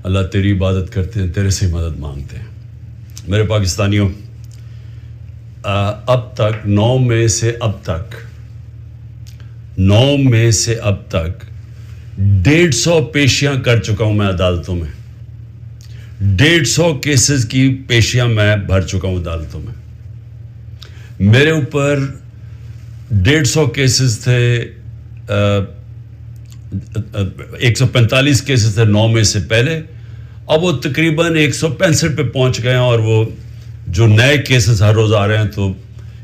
اللہ تیری عبادت کرتے ہیں، تیرے سے مدد مانگتے ہیں۔ میرے پاکستانیوں، اب تک 9 مئی سے اب تک 150 پیشیاں کر چکا ہوں میں عدالتوں میں۔ 150 کیسز کی پیشیاں میں بھر چکا ہوں عدالتوں میں۔ میرے اوپر 150 کیسز تھے، 145 کیسز تھے 9 مئی سے پہلے، اب وہ تقریباً 165 پہ پہنچ گئے ہیں، اور وہ جو نئے کیسز ہر روز آ رہے ہیں، تو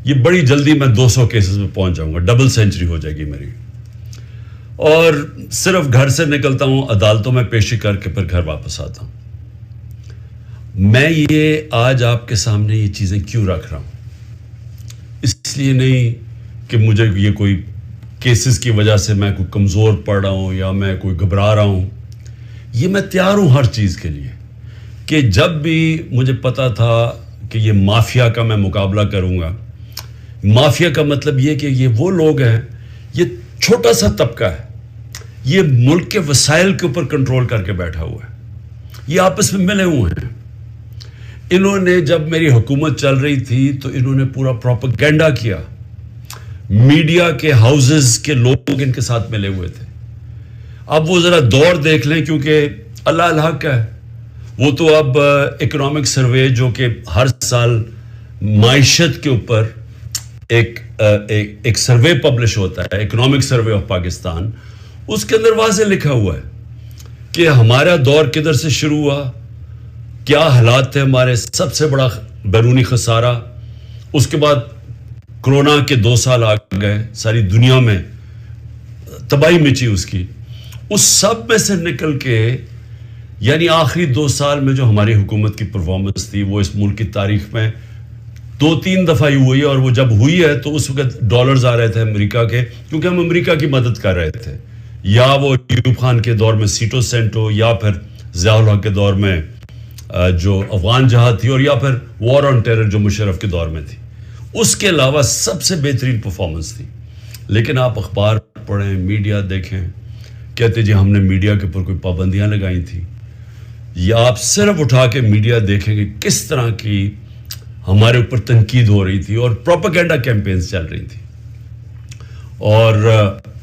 یہ بڑی جلدی میں 200 کیسز پہ پہنچ جاؤں گا، ڈبل سینچری ہو جائے گی میری۔ اور صرف گھر سے نکلتا ہوں، عدالتوں میں پیشی کر کے پھر گھر واپس آتا ہوں۔ میں یہ آج آپ کے سامنے یہ چیزیں کیوں رکھ رہا ہوں؟ اس لیے نہیں کہ مجھے یہ کوئی کیسز کی وجہ سے میں کوئی کمزور پڑ رہا ہوں یا میں کوئی گھبرا رہا ہوں۔ یہ میں تیار ہوں ہر چیز کے لیے، کہ جب بھی مجھے پتا تھا کہ یہ مافیا کا میں مقابلہ کروں گا۔ مافیا کا مطلب یہ کہ یہ وہ لوگ ہیں، یہ چھوٹا سا طبقہ ہے، یہ ملک کے وسائل کے اوپر کنٹرول کر کے بیٹھا ہوا ہے، یہ آپس میں ملے ہوئے ہیں۔ انہوں نے جب میری حکومت چل رہی تھی تو انہوں نے پورا پروپیگنڈا کیا، میڈیا کے ہاؤسز کے لوگ ان کے ساتھ ملے ہوئے تھے۔ اب وہ ذرا دور دیکھ لیں، کیونکہ اللہ الحق ہے، وہ تو اب اکنامک سروے جو کہ ہر سال معیشت کے اوپر ایک سروے پبلش ہوتا ہے، اکنامک سروے آف پاکستان، اس کے اندر واضح لکھا ہوا ہے کہ ہمارا دور کدھر سے شروع ہوا، کیا حالات تھے ہمارے، سب سے بڑا بیرونی خسارہ، اس کے بعد کرونا کے 2 سال آ گئے، ساری دنیا میں تباہی مچی اس کی، اس سب میں سے نکل کے یعنی آخری 2 سال میں جو ہماری حکومت کی پرفارمنس تھی، وہ اس ملک کی تاریخ میں 2-3 دفعہ ہی ہوئی ہے، اور وہ جب ہوئی ہے تو اس وقت ڈالرز آ رہے تھے امریکہ کے، کیونکہ ہم امریکہ کی مدد کر رہے تھے، یا وہ ایوب خان کے دور میں سیٹو سینٹو، یا پھر ضیاء الحق کے دور میں جو افغان جہاد تھی، اور یا پھر وار آن ٹیرر جو مشرف کے دور میں تھی۔ اس کے علاوہ سب سے بہترین پرفارمنس تھی۔ لیکن آپ اخبار پڑھیں، میڈیا دیکھیں، کہتے جی ہم نے میڈیا کے اوپر کوئی پابندیاں لگائی تھی، یا آپ صرف اٹھا کے میڈیا دیکھیں کہ کس طرح کی ہمارے اوپر تنقید ہو رہی تھی اور پروپیگنڈا کیمپینز چل رہی تھی۔ اور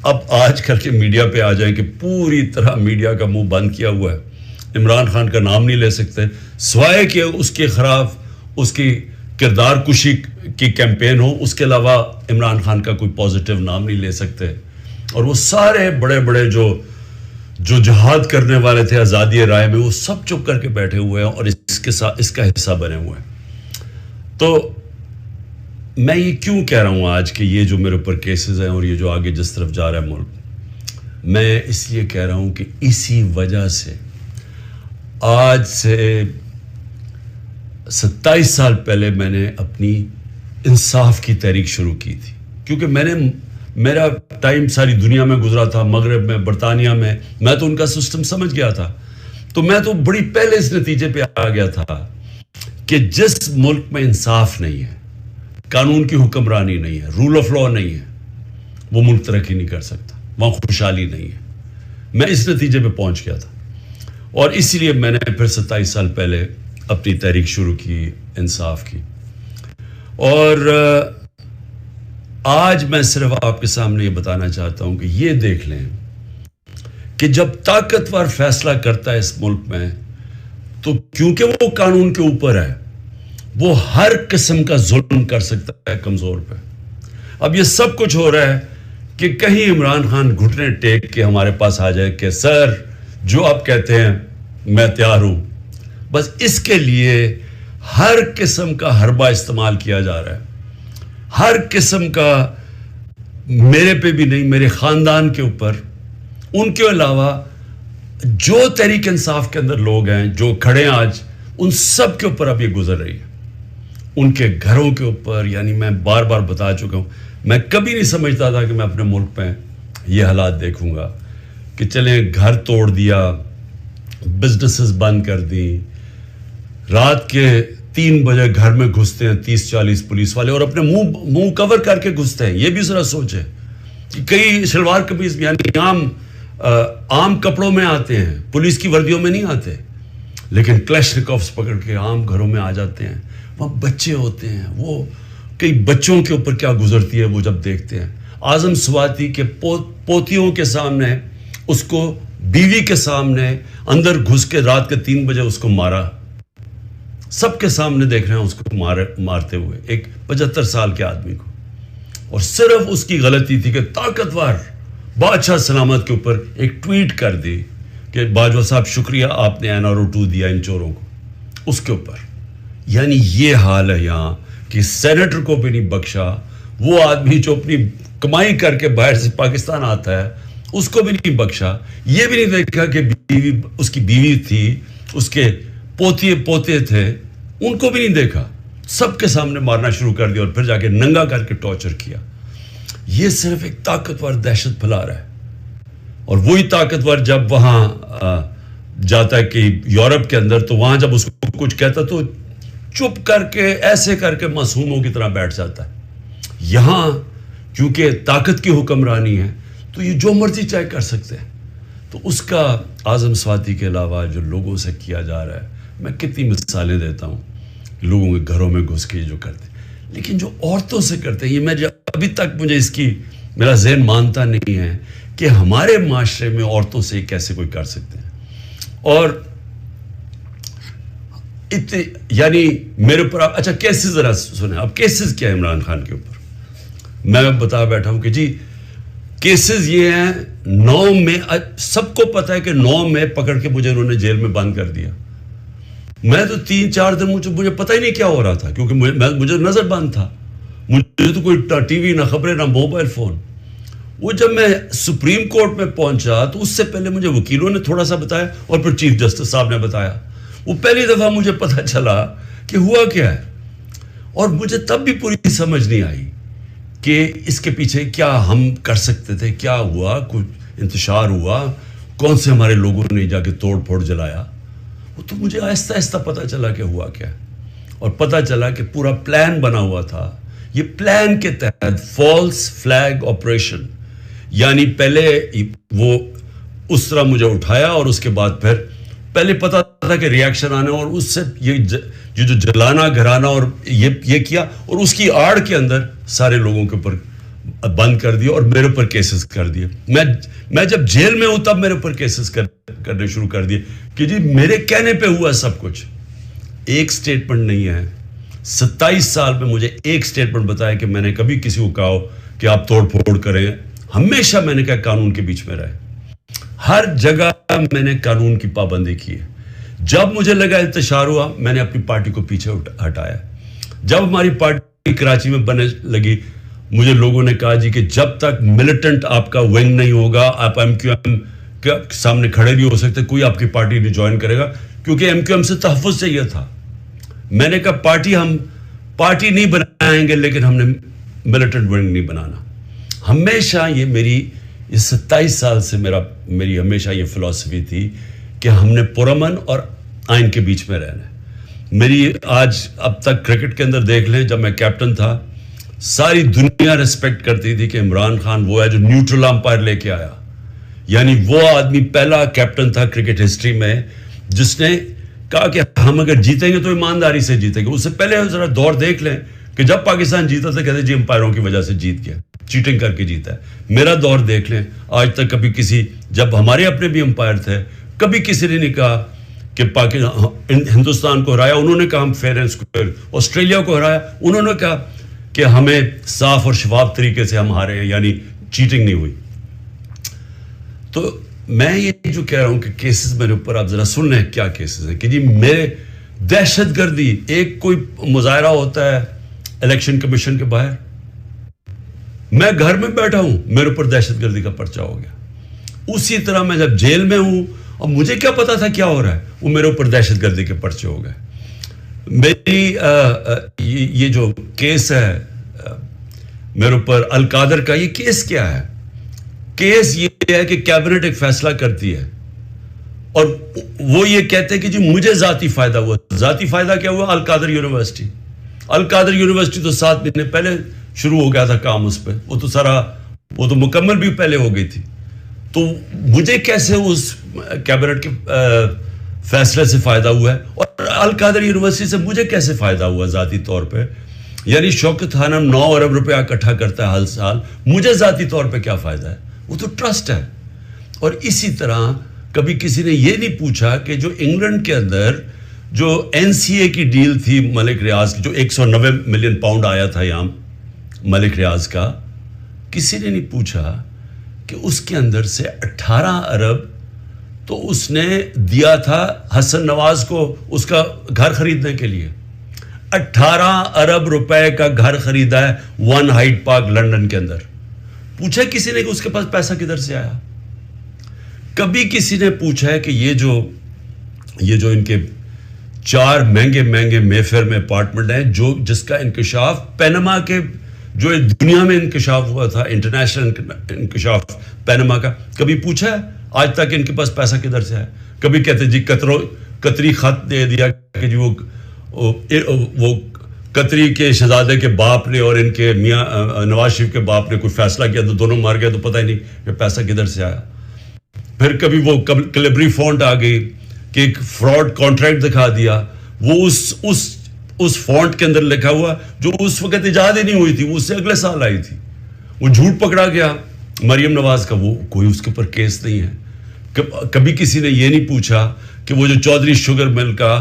اب آج کل کے میڈیا پہ آ جائیں کہ پوری طرح میڈیا کا منہ بند کیا ہوا ہے، عمران خان کا نام نہیں لے سکتے، سوائے کہ اس کے خلاف اس کی کردار کشی کی کیمپین ہو، اس کے علاوہ عمران خان کا کوئی پازیٹیو نام نہیں لے سکتے۔ اور وہ سارے بڑے بڑے جو جہاد کرنے والے تھے آزادی رائے میں، وہ سب چپ کر کے بیٹھے ہوئے ہیں اور اس کا حصہ بنے ہوئے ہیں۔ تو میں یہ کیوں کہہ رہا ہوں آج کہ یہ جو میرے اوپر کیسز ہیں اور یہ جو آگے جس طرف جا رہا ہے ملک، میں اس لیے کہہ رہا ہوں کہ اسی وجہ سے آج سے 27 سال پہلے میں نے اپنی انصاف کی تحریک شروع کی تھی، کیونکہ میرا ٹائم ساری دنیا میں گزرا تھا، مغرب میں، برطانیہ میں تو ان کا سسٹم سمجھ گیا تھا، تو میں تو بڑی پہلے اس نتیجے پہ آ گیا تھا کہ جس ملک میں انصاف نہیں ہے، قانون کی حکمرانی نہیں ہے، رول آف لا نہیں ہے، وہ ملک ترقی نہیں کر سکتا، وہاں خوشحالی نہیں ہے۔ میں اس نتیجے پہ پہنچ گیا تھا، اور اسی لیے میں نے پھر 27 سال پہلے اپنی تحریک شروع کی انصاف کی۔ اور آج میں صرف آپ کے سامنے یہ بتانا چاہتا ہوں کہ یہ دیکھ لیں کہ جب طاقتور فیصلہ کرتا ہے اس ملک میں، تو کیونکہ وہ قانون کے اوپر ہے، وہ ہر قسم کا ظلم کر سکتا ہے کمزور پہ۔ اب یہ سب کچھ ہو رہا ہے کہ کہیں عمران خان گھٹنے ٹیک کے ہمارے پاس آ جائے کہ سر جو آپ کہتے ہیں میں تیار ہوں۔ بس اس کے لیے ہر قسم کا حربہ استعمال کیا جا رہا ہے، ہر قسم کا، میرے پہ بھی نہیں، میرے خاندان کے اوپر، ان کے علاوہ جو تحریک انصاف کے اندر لوگ ہیں جو کھڑے ہیں آج، ان سب کے اوپر اب یہ گزر رہی ہے، ان کے گھروں کے اوپر۔ یعنی میں بار بار بتا چکا ہوں، میں کبھی نہیں سمجھتا تھا کہ میں اپنے ملک میں یہ حالات دیکھوں گا کہ چلیں گھر توڑ دیا، بزنسز بند کر دی، رات کے 3 بجے گھر میں گھستے ہیں 30-40 پولیس والے، اور اپنے منہ کور کر کے گھستے ہیں۔ یہ بھی ذرا سوچیں کہ کئی شلوار قمیض یعنی عام کپڑوں میں آتے ہیں، پولیس کی وردیوں میں نہیں آتے، لیکن کلیشنکوفs پکڑ کے عام گھروں میں آ جاتے ہیں, وہاں بچے ہوتے ہیں, وہ کئی بچوں کے اوپر کیا گزرتی ہے وہ جب دیکھتے ہیں. اعظم سواتی کے پوتیوں کے سامنے, اس کو بیوی کے سامنے اندر گھس کے رات کے 3 بجے اس کو مارا, سب کے سامنے دیکھ رہے ہیں اس کو مارتے ہوئے, ایک 75 سال کے آدمی کو. اور صرف اس کی غلطی تھی کہ طاقتور بادشاہ سلامت کے اوپر ایک ٹویٹ کر دی کہ باجوہ صاحب شکریہ آپ نے NRO2 دیا ان چوروں کو, اس کے اوپر. یعنی یہ حال ہے یہاں کہ سینیٹر کو بھی نہیں بخشا, وہ آدمی جو اپنی کمائی کر کے باہر سے پاکستان آتا ہے اس کو بھی نہیں بخشا. یہ بھی نہیں دیکھا کہ بیوی, اس کی بیوی تھی, اس کے پوتے تھے, ان کو بھی نہیں دیکھا, سب کے سامنے مارنا شروع کر دیا اور پھر جا کے ننگا کر کے ٹارچر کیا. یہ صرف ایک طاقتور دہشت پھیلا رہا ہے. اور وہی طاقتور جب وہاں جاتا ہے کہ یورپ کے اندر, تو وہاں جب اس کو کچھ کہتا تو چپ کر کے ایسے کر کے معصوموں کی طرح بیٹھ جاتا ہے. یہاں کیونکہ طاقت کی حکمرانی ہے تو یہ جو مرضی چاہے کر سکتے ہیں. تو اس کا اعظم سواتی کے علاوہ جو لوگوں سے کیا جا رہا ہے, میں کتنی مثالیں دیتا ہوں لوگوں کے گھروں میں گھس کے جو کرتے ہیں, لیکن جو عورتوں سے کرتے ہیں, یہ میں ابھی تک مجھے اس کی میرا ذہن مانتا نہیں ہے کہ ہمارے معاشرے میں عورتوں سے کیسے کوئی کر سکتے ہیں. اور یعنی میرے اوپر اچھا کیسز ذرا سنیں, اب کیسز کیا ہے عمران خان کے اوپر, میں بتا بیٹھا ہوں کہ جی کیسز یہ ہیں. 9 میں سب کو پتا ہے کہ 9 میں پکڑ کے مجھے انہوں نے جیل میں بند کر دیا. میں تو 3-4 دن مجھے پتہ ہی نہیں کیا ہو رہا تھا, کیونکہ مجھے نظر بند تھا, مجھے تو کوئی ٹی وی نہ خبریں نہ موبائل فون. وہ جب میں سپریم کورٹ میں پہنچا تو اس سے پہلے مجھے وکیلوں نے تھوڑا سا بتایا اور پھر چیف جسٹس صاحب نے بتایا. وہ پہلی دفعہ مجھے پتہ چلا کہ ہوا کیا ہے, اور مجھے تب بھی پوری سمجھ نہیں آئی کہ اس کے پیچھے کیا ہم کر سکتے تھے, کیا ہوا, کچھ انتشار ہوا, کون سے ہمارے لوگوں نے جا کے توڑ پھوڑ جلایا. وہ تو مجھے آہستہ آہستہ پتہ چلا کہ ہوا کیا, اور پتہ چلا کہ پورا پلان بنا ہوا تھا. یہ پلان کے تحت فالس فلیگ آپریشن, یعنی پہلے وہ اس طرح مجھے اٹھایا اور اس کے بعد پھر پہلے پتا تھا کہ ریاکشن آنا, اور اس سے یہ جو جلانا گھرانا اور یہ کیا, اور اس کی آڑ کے اندر سارے لوگوں کے اوپر بند کر دیا اور میرے اوپر کیسز کر دیے. میں جب جیل میں ہوں تب میرے اوپر کیسز کرنے شروع کر دیے کہ جی میرے کہنے پہ ہوا سب کچھ. ایک سٹیٹمنٹ نہیں ہے, 27 سال میں مجھے ایک سٹیٹمنٹ بتایا کہ میں نے کبھی کسی کو کہا ہو کہ آپ توڑ پھوڑ کریں. ہمیشہ میں نے کہا قانون کے بیچ میں رہے, ہر جگہ میں نے قانون کی پابندی کی ہے. جب مجھے لگا انتشار ہوا میں نے اپنی پارٹی کو پیچھے ہٹایا. جب ہماری پارٹی کراچی میں بننے لگی, مجھے لوگوں نے کہا جی کہ جب تک ملیٹنٹ آپ کا ونگ نہیں ہوگا آپ MQM کے سامنے کھڑے بھی ہو سکتے, کوئی آپ کی پارٹی نہیں جوائن کرے گا, کیونکہ MQM سے تحفظ چاہیے تھا. میں نے کہا ہم پارٹی نہیں بنائیں گے, لیکن ہم نے ملیٹنٹ ونگ نہیں بنانا. ہمیشہ یہ میری 27 سال سے میری ہمیشہ یہ فلسفی تھی کہ ہم نے پرامن اور آئین کے بیچ میں رہنا ہے. میری آج اب تک کرکٹ کے اندر دیکھ لیں, جب میں کیپٹن تھا ساری دنیا ریسپیکٹ کرتی تھی کہ عمران خان وہ ہے جو نیوٹرل امپائر لے کے آیا. یعنی وہ آدمی پہلا کیپٹن تھا کرکٹ ہسٹری میں جس نے کہا کہ ہم اگر جیتیں گے تو ایمانداری سے جیتیں گے. اس سے پہلے ذرا دور دیکھ لیں کہ جب پاکستان جیتا تھا کہتے جی امپائروں کی وجہ سے جیت گیا, چیٹنگ کر کے جیتا ہے. میرا دور دیکھ لیں, آج تک کبھی کسی, جب ہمارے اپنے بھی امپائر تھے, کبھی کسی نے نہیں کہا کہ ہندوستان کو ہرایا انہوں نے کہا ہم فیئر اینڈ اسکوئر, آسٹریلیا کو ہرایا انہوں نے کہا کہ ہمیں صاف اور شفاف طریقے سے ہم ہارے ہیں, یعنی چیٹنگ نہیں ہوئی. تو میں یہ جو کہہ رہا ہوں کہ کیسز میرے اوپر آپ ذرا سن لیں کیا کیسز ہیں کہ جی میرے دہشت گردی, ایک کوئی مظاہرہ ہوتا ہے الیکشن کمیشن کے باہر, میں گھر میں بیٹھا ہوں میرے اوپر دہشت گردی کا پرچہ ہو گیا. اسی طرح میں جب جیل میں ہوں اور مجھے کیا پتا تھا کیا ہو رہا ہے, وہ میرے اوپر دہشت گردی کے پرچے ہو گئے. میری یہ جو کیس ہے میرے اوپر القادر کا, یہ کیس کیا ہے؟ کیس یہ ہے کہ کیبنٹ ایک فیصلہ کرتی ہے اور وہ یہ کہتے ہیں کہ جی مجھے ذاتی فائدہ ہوا. ذاتی فائدہ کیا ہوا؟ القادر یونیورسٹی. القادر یونیورسٹی تو 7 مہینے پہلے شروع ہو گیا تھا کام اس پہ, وہ تو مکمل بھی پہلے ہو گئی تھی. تو مجھے کیسے اس کیبنٹ کے فیصلے سے فائدہ ہوا ہے. اور القادر یونیورسٹی سے مجھے کیسے فائدہ ہوا ذاتی طور پہ؟ یعنی شوکت خانم 9 ارب روپیہ اکٹھا کرتا ہے ہر سال, مجھے ذاتی طور پہ کیا فائدہ ہے؟ وہ تو ٹرسٹ ہے. اور اسی طرح کبھی کسی نے یہ نہیں پوچھا کہ جو انگلینڈ کے اندر جو NCA کی ڈیل تھی ملک ریاض کی, جو 190 ملین پاؤنڈ آیا تھا یہاں ملک ریاض کا, کسی نے نہیں پوچھا کہ اس کے اندر سے 18 ارب تو اس نے دیا تھا حسن نواز کو اس کا گھر خریدنے کے لیے. 18 ارب روپے کا گھر خریدا ہے 1 ہائیڈ پارک لندن کے اندر. پوچھا کسی نے کہ اس کے پاس پیسہ کدھر سے آیا؟ کبھی کسی نے پوچھا ہے کہ یہ جو ان کے 4 مہنگے مے فیئر میں اپارٹمنٹ ہیں جس کا انکشاف پینما کے جو دنیا میں انکشاف ہوا تھا, انٹرنیشنل انکشاف پینما کا, کبھی پوچھا ہے آج تک ان کے پاس پیسہ کدھر سے ہے؟ کبھی کہتے جی قطری خط دے دیا کہ جی وہ قطری کے شہزادے کے باپ نے اور ان کے میاں نواز شریف کے باپ نے کوئی فیصلہ کیا تو دونوں مار گئے, تو پتہ ہی نہیں کہ پیسہ کدھر سے آیا. پھر کبھی وہ کلیبری فونٹ آ گئی کہ ایک فراڈ کانٹریکٹ دکھا دیا, وہ اس فونٹ کے اندر لکھا ہوا جو اس وقت ایجاد ہی نہیں ہوئی تھی, وہ اس سے اگلے سال آئی تھی. وہ جھوٹ پکڑا گیا مریم نواز کا, وہ کوئی اس کے اوپر کیس نہیں ہے. کبھی کسی نے یہ نہیں پوچھا کہ وہ جو چودھری شوگر مل کا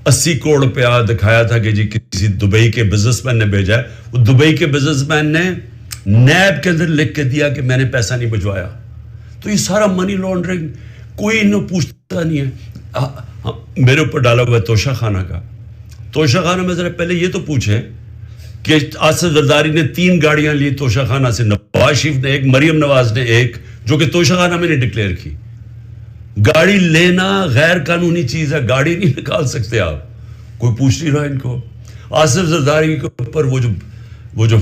80 کروڑ روپیہ دکھایا تھا کہ جی کسی دبئی کے بزنس مین نے بھیجا ہے, وہ دبئی کے بزنس مین نے نیب کے اندر لکھ کے دیا کہ میں نے پیسہ نہیں بھجوایا. تو یہ سارا منی لانڈرنگ کوئی انہوں پوچھتا نہیں ہے. میرے اوپر ڈالا ہوا ہے توشہ خانہ کا. توشہ خانہ میں ذرا پہلے یہ تو پوچھیں کہ آصف زرداری نے 3 گاڑیاں لی توشہ خانہ سے, نواز شریف نے 1, مریم نواز نے 1, جو کہ توشہ خانہ میں نے ڈکلیئر کی. گاڑی لینا غیر قانونی چیز ہے, گاڑی نہیں نکال سکتے آپ, کوئی پوچھ نہیں رہا ان کو. آصف زرداری کے اوپر وہ جو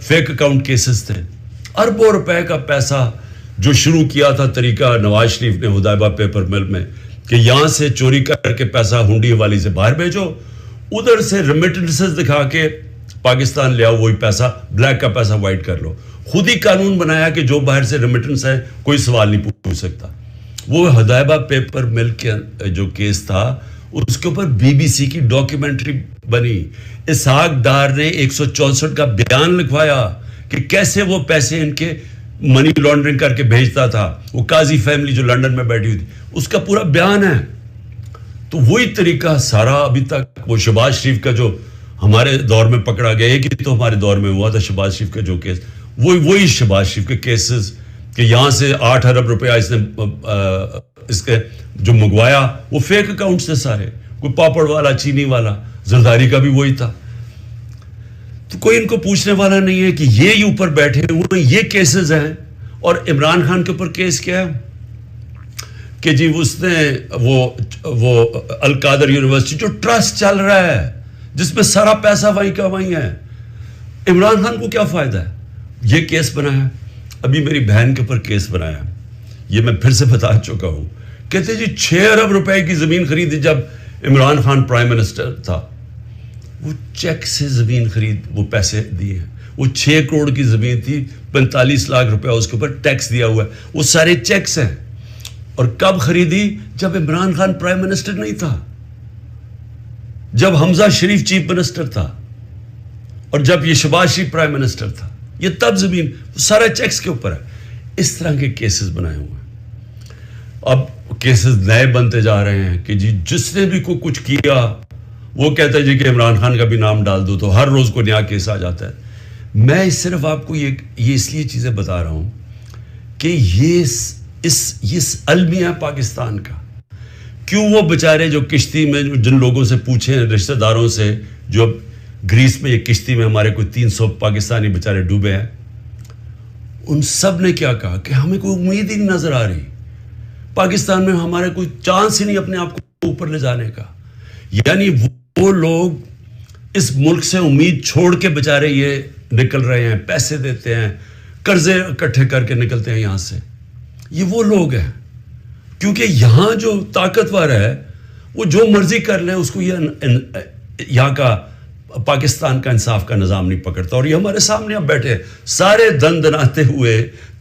فیک اکاؤنٹ کیسز تھے, اربوں روپے کا پیسہ جو شروع کیا تھا طریقہ نواز شریف نے حدیبہ پیپر مل میں کہ یہاں سے چوری کر کے پیسہ ہنڈی والی سے باہر بھیجو, ادھر سے ریمیٹنسز دکھا کے پاکستان لے آؤ, وہی پیسہ بلیک کا پیسہ وائٹ کر لو. خود ہی قانون بنایا کہ جو باہر سے ریمیٹنس ہے کوئی سوال نہیں پوچھ سکتا. وہ حدیبہ پیپر مل کے جو کیس تھا اس کے اوپر BBC کی ڈاکیومنٹری بنی. اسحاق ڈار نے 164 کا بیان لکھوایا کہ کیسے وہ پیسے ان کے منی لانڈرنگ کر کے بھیجتا تھا. وہ قاضی فیملی جو لندن میں بیٹھی ہوئی تھی, اس کا پورا بیان ہے. تو وہی طریقہ سارا ابھی تک, وہ شہباز شریف کا جو ہمارے دور میں پکڑا گیا, ایک ہی تو ہمارے دور میں ہوا تھا شہباز شریف کا جو کیس, وہی شہباز شریف کے کیسز کہ یہاں سے 8 ارب روپیہ اس نے اس کے جو منگوایا وہ فیک اکاؤنٹ سے سارے, کوئی پاپڑ والا چینی والا, زرداری کا بھی وہی تھا. تو کوئی ان کو پوچھنے والا نہیں ہے کہ یہ اوپر بیٹھے ہوئے یہ کیسز ہیں. اور عمران خان کے اوپر کیس کیا ہے کہ جی اس نے وہ القادر یونیورسٹی جو ٹرسٹ چل رہا ہے جس میں سارا پیسہ وہیں کا وہیں ہے, عمران خان کو کیا فائدہ ہے؟ یہ کیس بنایا. ابھی میری بہن کے اوپر کیس بنایا, یہ میں پھر سے بتا چکا ہوں. کہتے جی 6 ارب روپے کی زمین خریدی جب عمران خان پرائم منسٹر تھا. وہ چیک سے زمین خرید وہ پیسے دیے ہیں. وہ 6 کروڑ کی زمین تھی, 45 لاکھ روپے اس کے اوپر ٹیکس دیا ہوا ہے. وہ سارے چیکس ہیں. اور کب خریدی؟ جب عمران خان پرائم منسٹر نہیں تھا, جب حمزہ شریف چیف منسٹر تھا, اور جب یہ شہباز شریف پرائم منسٹر تھا. یہ تب زمین سارے چیکس کے اوپر ہے. اس طرح کے کیسز بنائے ہوئے ہیں. اب کیسز نئے بنتے جا رہے ہیں کہ جی جس نے بھی کوئی کچھ کیا وہ کہتا ہے جی کہ عمران خان کا بھی نام ڈال دو, تو ہر روز کو نیا کیس آ جاتا ہے. میں صرف آپ کو یہ اس لیے چیزیں بتا رہا ہوں کہ یہ المیہ پاکستان کا. کیوں وہ بیچارے جو کشتی میں جن لوگوں سے پوچھیں رشتہ داروں سے, جو گریس میں یہ کشتی میں ہمارے کوئی 300 پاکستانی بیچارے ڈوبے ہیں, ان سب نے کیا کہا کہ ہمیں کوئی امید ہی نہیں نظر آ رہی, پاکستان میں ہمارے کوئی چانس ہی نہیں اپنے آپ کو اوپر لے جانے کا. یعنی وہ لوگ اس ملک سے امید چھوڑ کے بیچارے یہ نکل رہے ہیں, پیسے دیتے ہیں, قرضے اکٹھے کر کے نکلتے ہیں یہاں سے. یہ وہ لوگ ہیں کیونکہ یہاں جو طاقتور ہے وہ جو مرضی کر لے, اس کو یہاں کا پاکستان کا انصاف کا نظام نہیں پکڑتا. اور یہ ہمارے سامنے اب بیٹھے سارے دن دناتے ہوئے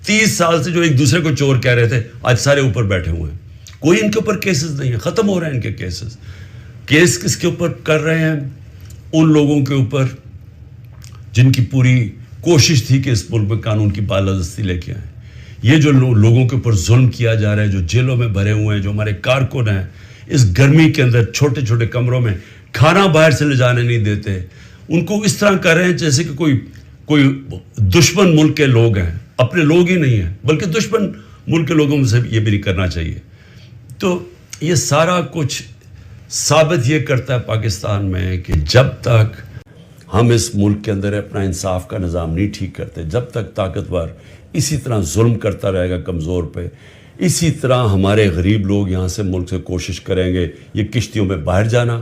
30 سال سے جو ایک دوسرے کو چور کہہ رہے تھے, آج سارے اوپر بیٹھے ہوئے ہیں. کوئی ان کے اوپر کیسز نہیں ہے, ختم ہو رہے ہیں ان کے کیسز. کیس کس کے اوپر کر رہے ہیں؟ ان لوگوں کے اوپر جن کی پوری کوشش تھی کہ اس ملک میں قانون کی بالادستی لے کے آئیں. یہ جو لوگوں کے اوپر ظلم کیا جا رہا ہے, جو جیلوں میں بھرے ہوئے ہیں, جو ہمارے کارکن ہیں, اس گرمی کے اندر چھوٹے چھوٹے کمروں میں کھانا باہر سے لے جانے نہیں دیتے, ان کو اس طرح کر رہے ہیں جیسے کہ کوئی دشمن ملک کے لوگ ہیں. اپنے لوگ ہی نہیں ہیں, بلکہ دشمن ملک کے لوگوں سے یہ بھی نہیں کرنا چاہیے. تو یہ سارا کچھ ثابت یہ کرتا ہے پاکستان میں کہ جب تک ہم اس ملک کے اندر اپنا انصاف کا نظام نہیں ٹھیک کرتے, جب تک طاقتور اسی طرح ظلم کرتا رہے گا کمزور پہ, اسی طرح ہمارے غریب لوگ یہاں سے ملک سے کوشش کریں گے یہ کشتیوں میں باہر جانا,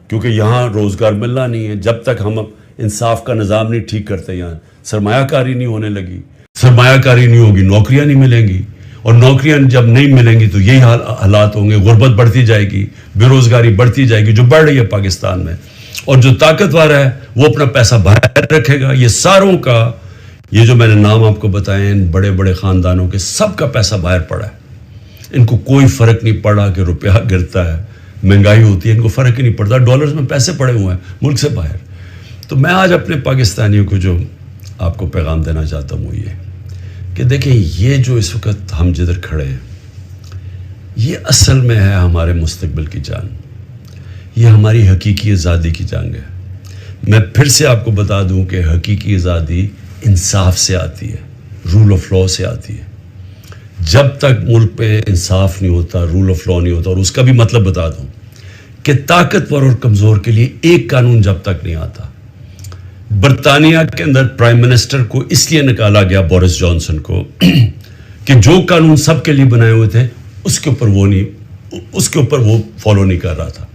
کیونکہ یہاں روزگار ملنا نہیں ہے. جب تک ہم انصاف کا نظام نہیں ٹھیک کرتے, یہاں سرمایہ کاری نہیں ہونے لگی, سرمایہ کاری نہیں ہوگی, نوکریاں نہیں ملیں گی, اور نوکریاں جب نہیں ملیں گی تو یہی حالات ہوں گے, غربت بڑھتی جائے گی, بے روزگاری بڑھتی جائے گی جو بڑھ رہی ہے پاکستان میں. اور جو طاقتور ہے وہ اپنا پیسہ باہر رکھے گا. یہ ساروں کا, یہ جو میں نے نام آپ کو بتائے ان بڑے بڑے خاندانوں کے, سب کا پیسہ باہر پڑا ہے. ان کو کوئی فرق نہیں پڑا کہ روپیہ گرتا ہے, مہنگائی ہوتی ہے, ان کو فرق ہی نہیں پڑتا. ڈالرز میں پیسے پڑے ہوئے ہیں ملک سے باہر. تو میں آج اپنے پاکستانیوں کو جو آپ کو پیغام دینا چاہتا ہوں وہ یہ کہ دیکھیں, یہ جو اس وقت ہم جدھر کھڑے ہیں یہ اصل میں ہے ہمارے مستقبل کی جنگ, یہ ہماری حقیقی آزادی کی جنگ ہے. میں پھر سے آپ کو بتا دوں کہ حقیقی آزادی انصاف سے آتی ہے, رول آف لا سے آتی ہے. جب تک ملک پہ انصاف نہیں ہوتا, رول آف لا نہیں ہوتا, اور اس کا بھی مطلب بتا دوں کہ طاقتور اور کمزور کے لیے ایک قانون جب تک نہیں آتا. برطانیہ کے اندر پرائم منسٹر کو اس لیے نکالا گیا, بورس جانسن کو, کہ جو قانون سب کے لیے بنائے ہوئے تھے اس کے اوپر وہ فالو نہیں کر رہا تھا.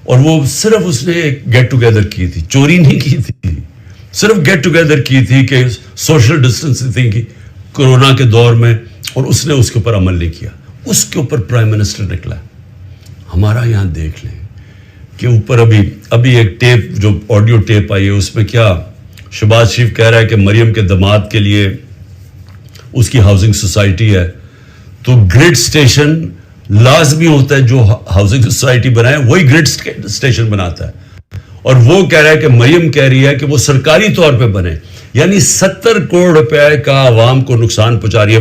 اور وہ صرف اس نے ایک گیٹ ٹوگیدر کی تھی, چوری نہیں کی تھی, صرف گیٹ ٹوگیدر کی تھی کہ سوشل ڈسٹنسنگ کی کورونا کے دور میں, اور اس نے اس کے اوپر عمل نہیں کیا. اس کے اوپر پرائم منسٹر نکلا. ہمارا یہاں دیکھ لیں کہ اوپر ابھی ایک ٹیپ, جو آڈیو ٹیپ آئی ہے, اس میں کیا شہباز شریف کہہ رہا ہے کہ مریم کے داماد کے لیے اس کی ہاؤسنگ سوسائٹی ہے, تو گریڈ سٹیشن لازمی ہوتا ہے, جو ہاؤسنگ سوسائٹی بنائے وہی گریڈ سٹیشن بناتا ہے. اور وہ کہہ رہا ہے کہ مریم کہہ رہی ہے کہ وہ سرکاری طور پہ بنے, یعنی 70 کروڑ روپے کا عوام کو نقصان پہنچا رہی ہے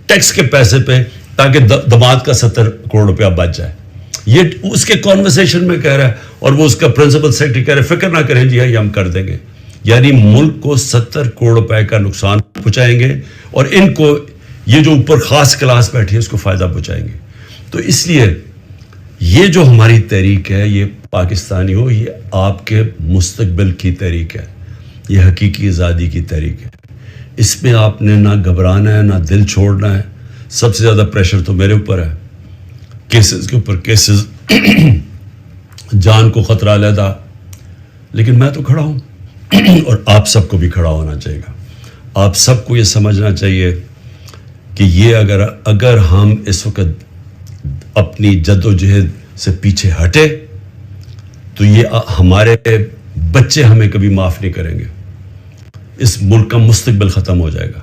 ٹیکس کے پیسے پہ, تاکہ داماد کا 70 کروڑ روپیہ بچ جائے. یہ اس کے کانورسیشن میں کہہ رہا ہے, اور وہ اس کا پرنسپل سیکرٹری کہہ رہے ہیں فکر نہ کریں جی, یہ ہم کر دیں گے. یعنی ملک کو 70 کروڑ روپے کا نقصان پہنچائیں گے, اور ان کو یہ جو اوپر خاص کلاس بیٹھی ہے اس کو فائدہ پہنچائیں گے. تو اس لیے یہ جو ہماری تحریک ہے, یہ پاکستانیوں, یہ آپ کے مستقبل کی تحریک ہے, یہ حقیقی آزادی کی تحریک ہے. اس میں آپ نے نہ گھبرانا ہے, نہ دل چھوڑنا ہے. سب سے زیادہ پریشر تو میرے اوپر ہے, کیسز کے اوپر کیسز, جان کو خطرہ علیحدہ, لیکن میں تو کھڑا ہوں, اور آپ سب کو بھی کھڑا ہونا چاہیے گا. آپ سب کو یہ سمجھنا چاہیے کہ یہ اگر ہم اس وقت اپنی جد و جہد سے پیچھے ہٹے تو یہ ہمارے بچے ہمیں کبھی معاف نہیں کریں گے. اس ملک کا مستقبل ختم ہو جائے گا.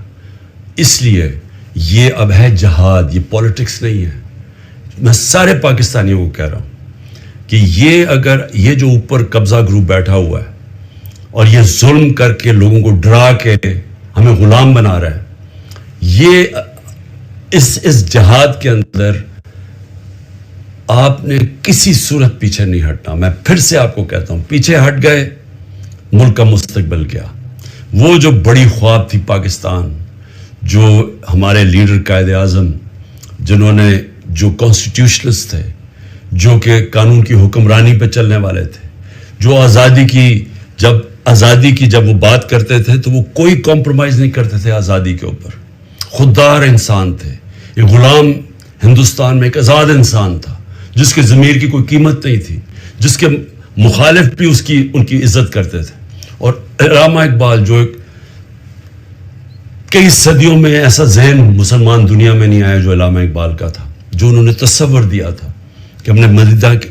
اس لیے یہ اب ہے جہاد, یہ پولیٹکس نہیں ہے. میں سارے پاکستانیوں کو کہہ رہا ہوں کہ یہ جو اوپر قبضہ گروپ بیٹھا ہوا ہے اور یہ ظلم کر کے لوگوں کو ڈرا کے ہمیں غلام بنا رہا ہے, یہ اس جہاد کے اندر آپ نے کسی صورت پیچھے نہیں ہٹنا. میں پھر سے آپ کو کہتا ہوں, پیچھے ہٹ گئے ملک کا مستقبل کیا. وہ جو بڑی خواب تھی پاکستان, جو ہمارے لیڈر قائد اعظم, جنہوں نے, جو کانسٹیٹیوشنلسٹ تھے, جو کہ قانون کی حکمرانی پہ چلنے والے تھے, جو آزادی کی جب وہ بات کرتے تھے تو وہ کوئی کمپرومائز نہیں کرتے تھے آزادی کے اوپر. خوددار انسان تھے. یہ غلام ہندوستان میں ایک آزاد انسان تھا جس کے ضمیر کی کوئی قیمت نہیں تھی, جس کے مخالف بھی ان کی عزت کرتے تھے. اور علامہ اقبال, جو کئی صدیوں میں ایسا ذہن مسلمان دنیا میں نہیں آیا جو علامہ اقبال کا تھا, جو انہوں نے تصور دیا تھا کہ ہم نے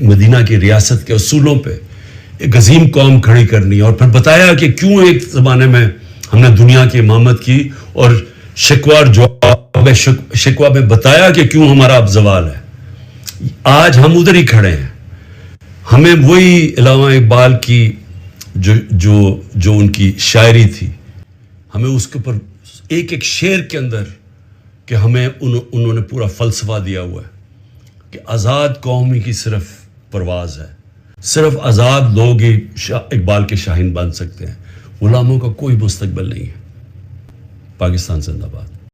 مدینہ کی ریاست کے اصولوں پہ ایک عظیم قوم کھڑی کرنی, اور پھر بتایا کہ کیوں ایک زمانے میں ہم نے دنیا کی امامت کی اور شکوار جواب جواب شکوہ میں بتایا کہ کیوں ہمارا اب زوال ہے. آج ہم ادھر ہی کھڑے ہیں. ہمیں وہی علامہ اقبال کی جو ان کی شاعری تھی, ہمیں اس کے اوپر ایک ایک شعر کے اندر کہ ہمیں انہوں نے پورا فلسفہ دیا ہوا ہے کہ آزاد قومی کی صرف پرواز ہے, صرف آزاد لوگ ہی اقبال کے شاہین بن سکتے ہیں, غلاموں کا کوئی مستقبل نہیں ہے. پاکستان زندہ باد.